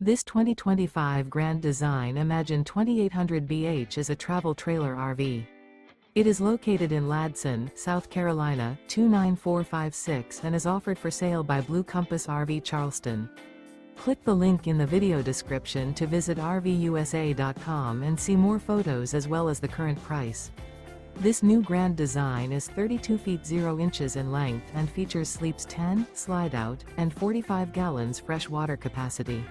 This 2025 Grand Design Imagine 2800BH is a travel trailer RV. It is located in Ladson, South Carolina, 29456 and is offered for sale by Blue Compass RV Charleston. Click the link in the video description to visit RVUSA.com and see more photos as well as the current price. This new Grand Design is 32 feet 0 inches in length and features sleeps 10, slide-out, and 45 gallons fresh water capacity.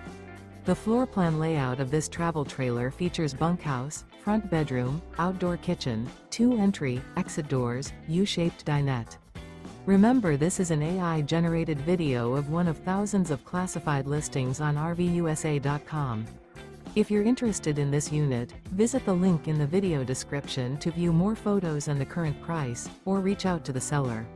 The floor plan layout of this travel trailer features bunkhouse, front bedroom, outdoor kitchen, 2 entry, exit doors, U-shaped dinette. Remember, this is an AI-generated video of one of thousands of classified listings on RVUSA.com. If you're interested in this unit, visit the link in the video description to view more photos and the current price, or reach out to the seller.